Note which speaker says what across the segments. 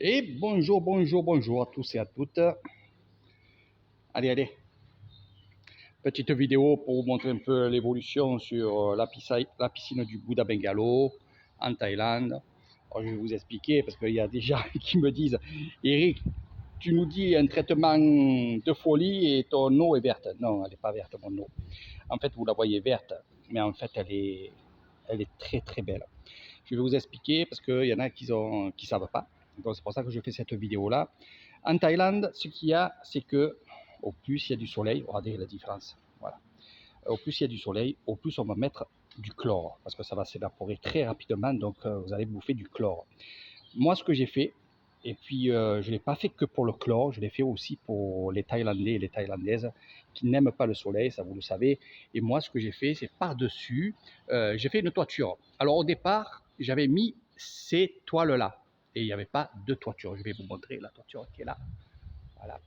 Speaker 1: Et bonjour à tous et à toutes. Allez, petite vidéo pour vous montrer un peu l'évolution sur la piscine du Bouddha Bungalow en Thaïlande. Alors, je vais vous expliquer parce qu'il y a des gens qui me disent « Eric, tu nous dis un traitement de folie et ton eau est verte. » Non, elle n'est pas verte mon eau. En fait, vous la voyez verte, mais en fait, elle est très très belle. Je vais vous expliquer parce qu'il y en a qui ne savent pas. Donc c'est pour ça que je fais cette vidéo-là. En Thaïlande, ce qu'il y a, c'est que au plus il y a du soleil, regardez la différence. Voilà. Au plus il y a du soleil, au plus on va mettre du chlore parce que ça va s'évaporer très rapidement. Donc vous allez bouffer du chlore. Moi, ce que j'ai fait, et puis je ne l'ai pas fait que pour le chlore, je l'ai fait aussi pour les Thaïlandais et les Thaïlandaises qui n'aiment pas le soleil, ça vous le savez. Et moi, ce que j'ai fait, c'est par-dessus, j'ai fait une toiture. Alors au départ, j'avais mis ces toiles-là. Et il n'y avait pas de toiture. Je vais vous montrer la toiture qui est là. Voilà.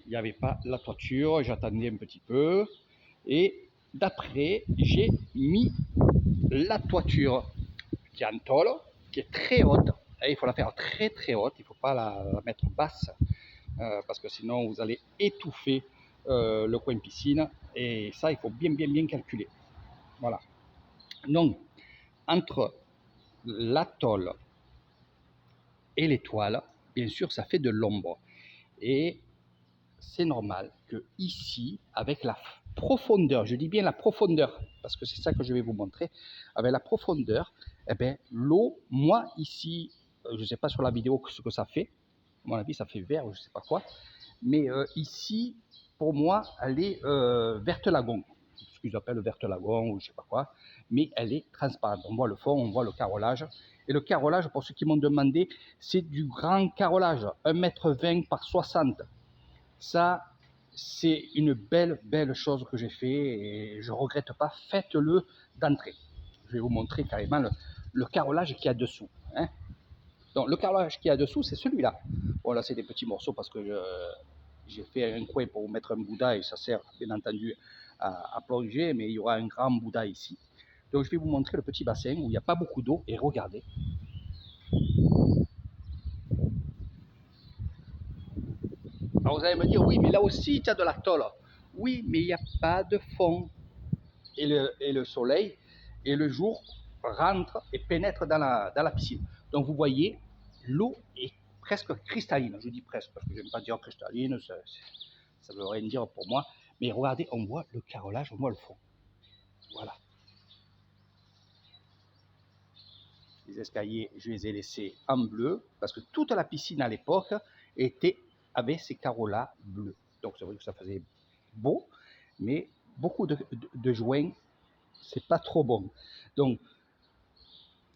Speaker 1: Il n'y avait pas la toiture, j'attendais un petit peu. Et d'après, j'ai mis la toiture qui est en tôle, qui est très haute. Et il faut la faire très très haute, il ne faut pas la mettre basse, parce que sinon vous allez étouffer le coin piscine. Et ça, il faut bien calculer. Voilà. Donc, entre la tôle et les toiles, bien sûr, ça fait de l'ombre. Et c'est normal que ici, avec la profondeur, je dis bien la profondeur, parce que c'est ça que je vais vous montrer, avec la profondeur, eh bien, l'eau, moi ici, je ne sais pas sur la vidéo ce que ça fait, à mon avis ça fait vert ou je ne sais pas quoi, mais ici, pour moi, elle est verte lagon, ce qu'ils appellent verte lagon ou je ne sais pas quoi, mais elle est transparente. On voit le fond, on voit le carrelage. Et le carrelage, pour ceux qui m'ont demandé, c'est du grand carrelage, 1,20 m par 60. Ça, c'est une belle chose que j'ai fait et je ne regrette pas. Faites-le d'entrée. Je vais vous montrer carrément le carrelage qu'il y a dessous. Hein. Donc, le carrelage qu'il y a dessous, c'est celui-là. Bon, là, c'est des petits morceaux parce que j'ai fait un coin pour mettre un Bouddha et ça sert, bien entendu, à plonger, mais il y aura un grand Bouddha ici. Donc, je vais vous montrer le petit bassin où il n'y a pas beaucoup d'eau et regardez. Alors, vous allez me dire, oui, mais là aussi, tu as de la tôle. Oui, mais il n'y a pas de fond. Et le soleil et le jour rentrent et pénètrent dans la piscine. Donc vous voyez, l'eau est presque cristalline. Je dis presque parce que je n'aime pas dire cristalline, ça ne veut rien dire pour moi. Mais regardez, on voit le carrelage, on voit le fond. Voilà. Les escaliers, je les ai laissés en bleu parce que toute la piscine à l'époque avait ces carreaux-là bleus. Donc c'est vrai que ça faisait beau, mais beaucoup de joints, c'est pas trop bon. Donc,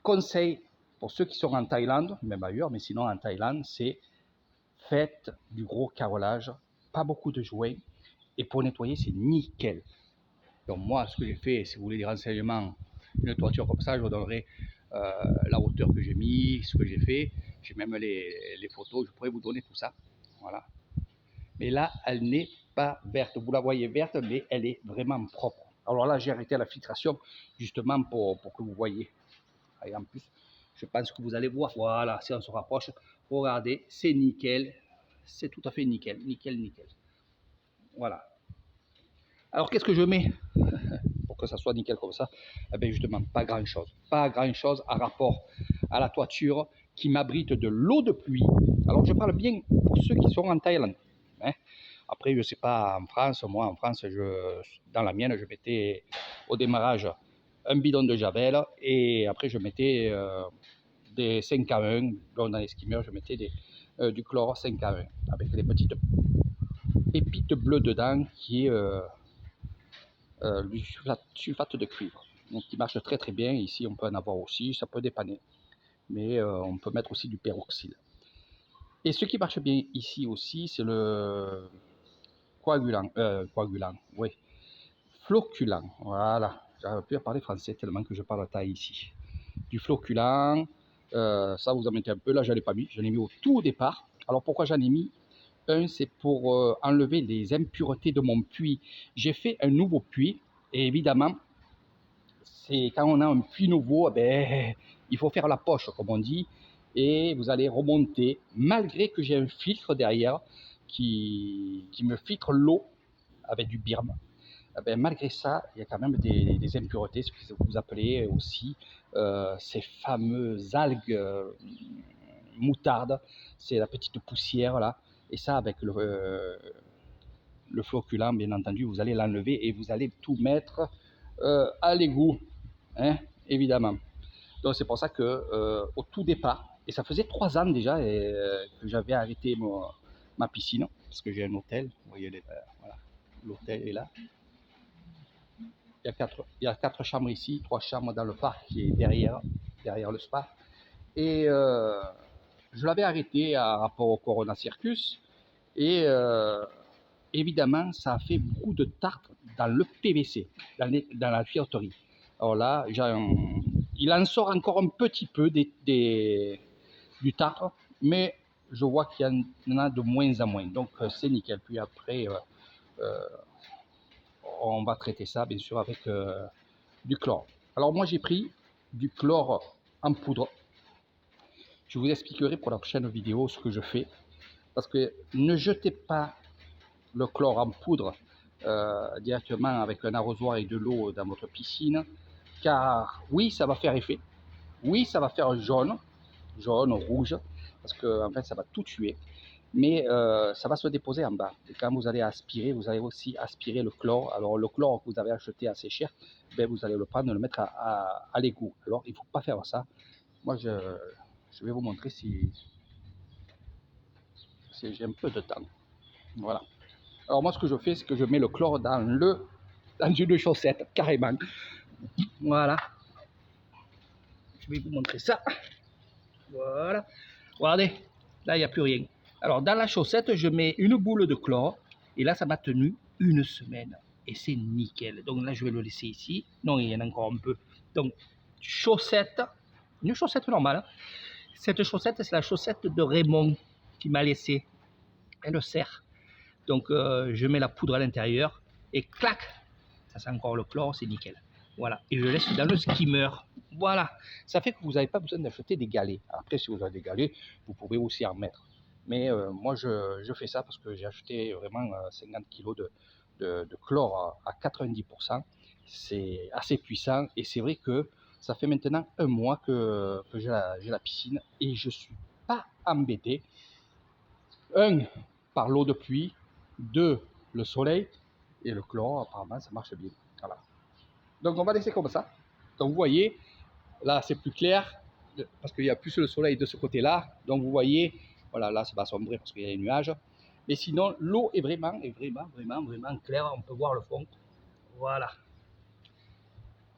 Speaker 1: conseil pour ceux qui sont en Thaïlande, même ailleurs, mais sinon en Thaïlande, c'est faites du gros carrelage, pas beaucoup de joints, et pour nettoyer, c'est nickel. Donc moi, ce que j'ai fait, si vous voulez des renseignements, une toiture comme ça, je vous donnerai la hauteur que j'ai mis, ce que j'ai fait, j'ai même les photos, je pourrais vous donner tout ça. Voilà. Mais là, elle n'est pas verte. Vous la voyez verte, mais elle est vraiment propre. Alors là, j'ai arrêté la filtration justement pour que vous voyez. Et en plus, je pense que vous allez voir. Voilà, si on se rapproche, regardez, c'est nickel. C'est tout à fait nickel. Voilà. Alors, qu'est-ce que je mets pour que ça soit nickel comme ça? Eh bien, justement, pas grand-chose. Pas grand-chose à rapport à la toiture qui m'abrite de l'eau de pluie. Alors, je parle bien pour ceux qui sont en Thaïlande. Hein. Après, je ne sais pas en France. Moi, en France, dans la mienne, je mettais au démarrage un bidon de javel et après, je mettais des 5 à 1. Dans les skimmers, je mettais du chlore 5 à 1 avec des petites pépites bleues dedans qui est du sulfate de cuivre. Donc, qui marche très très bien. Ici, on peut en avoir aussi, ça peut dépanner. Mais on peut mettre aussi du peroxyde. Et ce qui marche bien ici aussi, c'est le coagulant, oui, floculant, voilà. J'arrive plus à parler français tellement que je parle thaï ici. Du floculant, ça vous en mettez un peu, là j'en ai pas mis, j'en ai mis au tout départ. Alors pourquoi j'en ai mis un? C'est pour enlever les impuretés de mon puits. J'ai fait un nouveau puits, et évidemment, c'est quand on a un puits nouveau, eh ben, il faut faire la poche, comme on dit. et vous allez remonter, malgré que j'ai un filtre derrière qui me filtre l'eau avec du birme. Eh bien, malgré ça, il y a quand même des impuretés, ce que vous appelez aussi ces fameuses algues moutarde, c'est la petite poussière là, et ça avec le floculant, bien entendu, vous allez l'enlever et vous allez tout mettre à l'égout, hein, évidemment. Donc c'est pour ça que au tout départ, et ça faisait 3 ans déjà que j'avais arrêté ma piscine, parce que j'ai un hôtel, vous voyez, voilà, l'hôtel est là. Il y a 4 chambres ici, 3 chambres dans le parc qui est derrière le spa. Et je l'avais arrêté à rapport au Corona Circus. Et évidemment, ça a fait beaucoup de tartre dans le PVC, dans la tuyauterie. Alors là, il en sort encore un petit peu du tartre, mais je vois qu'il y en a de moins en moins. Donc c'est nickel. Puis après, on va traiter ça bien sûr avec du chlore. Alors moi j'ai pris du chlore en poudre. Je vous expliquerai pour la prochaine vidéo ce que je fais. Parce que ne jetez pas le chlore en poudre directement avec un arrosoir et de l'eau dans votre piscine. Car oui, ça va faire effet. Oui, ça va faire jaune, rouge. Parce que en fait, ça va tout tuer. Mais ça va se déposer en bas. Et quand vous allez aspirer, vous allez aussi aspirer le chlore. Alors le chlore que vous avez acheté assez cher, ben, vous allez le prendre et le mettre à l'égout. Alors il ne faut pas faire ça. Moi, je vais vous montrer si j'ai un peu de temps. Voilà. Alors moi, ce que je fais, c'est que je mets le chlore dans une chaussette, carrément. Voilà. Je vais vous montrer ça. Voilà. Regardez, là, il n'y a plus rien. Alors, dans la chaussette, je mets une boule de chlore. Et là, ça m'a tenu 1 semaine. Et c'est nickel. Donc là, je vais le laisser ici. Non, il y en a encore un peu. Donc, chaussette, une chaussette normale. Cette chaussette, c'est la chaussette de Raymond qui m'a laissé. Elle sert. Donc, je mets la poudre à l'intérieur. Et clac, ça sent encore le chlore, c'est nickel. Voilà, et je laisse dans le skimmer. Voilà, ça fait que vous n'avez pas besoin d'acheter des galets. Après, si vous avez des galets, vous pouvez aussi en mettre. Mais moi, je fais ça parce que j'ai acheté vraiment 50 kg de chlore à 90%. C'est assez puissant et c'est vrai que ça fait maintenant 1 mois que j'ai la piscine et je ne suis pas embêté. 1, par l'eau de pluie. 2, le soleil. Et le chlore, apparemment, ça marche bien. Voilà. Donc, on va laisser comme ça. Donc, vous voyez, là, c'est plus clair parce qu'il y a plus le soleil de ce côté-là. Donc, vous voyez, voilà, là, ça va sombrer parce qu'il y a les nuages. Mais sinon, l'eau est vraiment claire. On peut voir le fond. Voilà.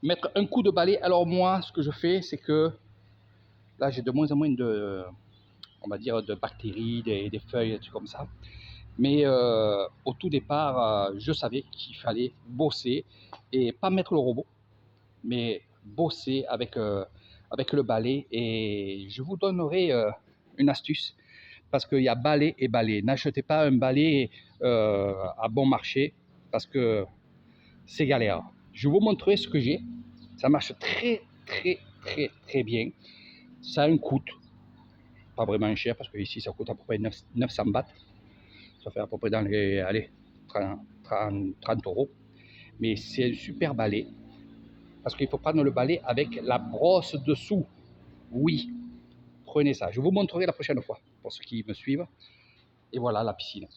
Speaker 1: Mettre un coup de balai. Alors, moi, ce que je fais, c'est que là, j'ai de moins en moins on va dire, de bactéries, des feuilles, des trucs comme ça. Mais au tout départ, je savais qu'il fallait bosser et pas mettre le robot, mais bosser avec le balai. Et je vous donnerai une astuce, parce qu'il y a balai et balai. N'achetez pas un balai à bon marché, parce que c'est galère. Je vous montrerai ce que j'ai. Ça marche très bien. Ça a un coût, pas vraiment cher, parce que ici ça coûte à peu près 900 bahts. Ça fait à peu près dans les 30 euros. Mais c'est un super balai. Parce qu'il faut prendre le balai avec la brosse dessous. Oui, prenez ça. Je vous montrerai la prochaine fois pour ceux qui me suivent. Et voilà la piscine.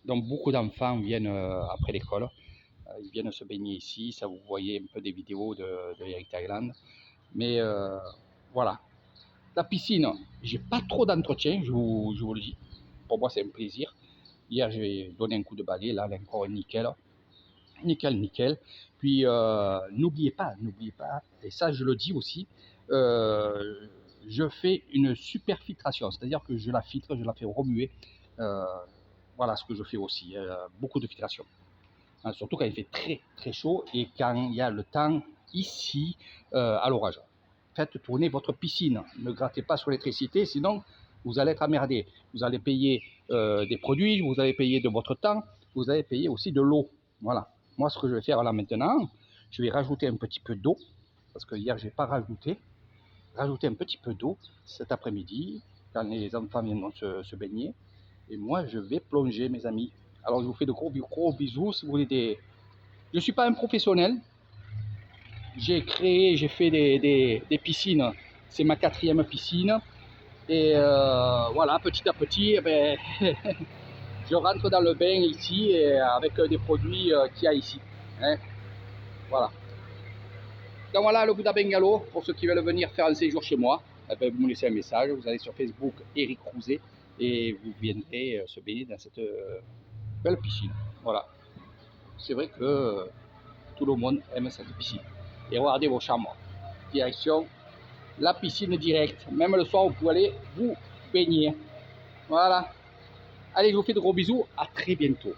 Speaker 1: Donc beaucoup d'enfants viennent après l'école. Ils viennent se baigner ici. Ça, vous voyez un peu des vidéos de Eric Thailand. Mais voilà. La piscine, j'ai pas trop d'entretien, je vous le dis. Pour moi, c'est un plaisir. Hier, j'ai donné un coup de balai. Là, encore nickel. Nickel. Puis, n'oubliez pas, et ça, je le dis aussi, je fais une super filtration. C'est-à-dire que je la filtre, je la fais remuer. Voilà ce que je fais aussi. Beaucoup de filtration. Surtout quand il fait très chaud et quand il y a le temps ici à l'orage. Faites tourner votre piscine. Ne grattez pas sur l'électricité, sinon vous allez être emmerdé. Vous allez payer des produits, vous allez payer de votre temps, vous allez payer aussi de l'eau. Voilà. Moi, ce que je vais faire là maintenant, je vais rajouter un petit peu d'eau, parce que hier, je n'ai pas rajouté. rajouter un petit peu d'eau cet après-midi, quand les enfants viendront se baigner. Et moi, je vais plonger, mes amis. Alors, je vous fais de gros bisous. Si vous voulez Je ne suis pas un professionnel. J'ai fait des piscines. C'est ma 4e piscine. Et voilà, petit à petit, eh ben, je rentre dans le bain ici et avec des produits qu'il y a ici. Hein. Voilà. Donc voilà le Bouddha Bungalow. Pour ceux qui veulent venir faire un séjour chez moi, eh ben, vous me laissez un message. Vous allez sur Facebook Eric Rouzet et vous viendrez se baigner dans cette belle piscine. Voilà. C'est vrai que tout le monde aime cette piscine. Et regardez vos chambres. Direction la piscine directe. Même le soir, vous pouvez aller vous baigner. Voilà. Allez, je vous fais de gros bisous. À très bientôt.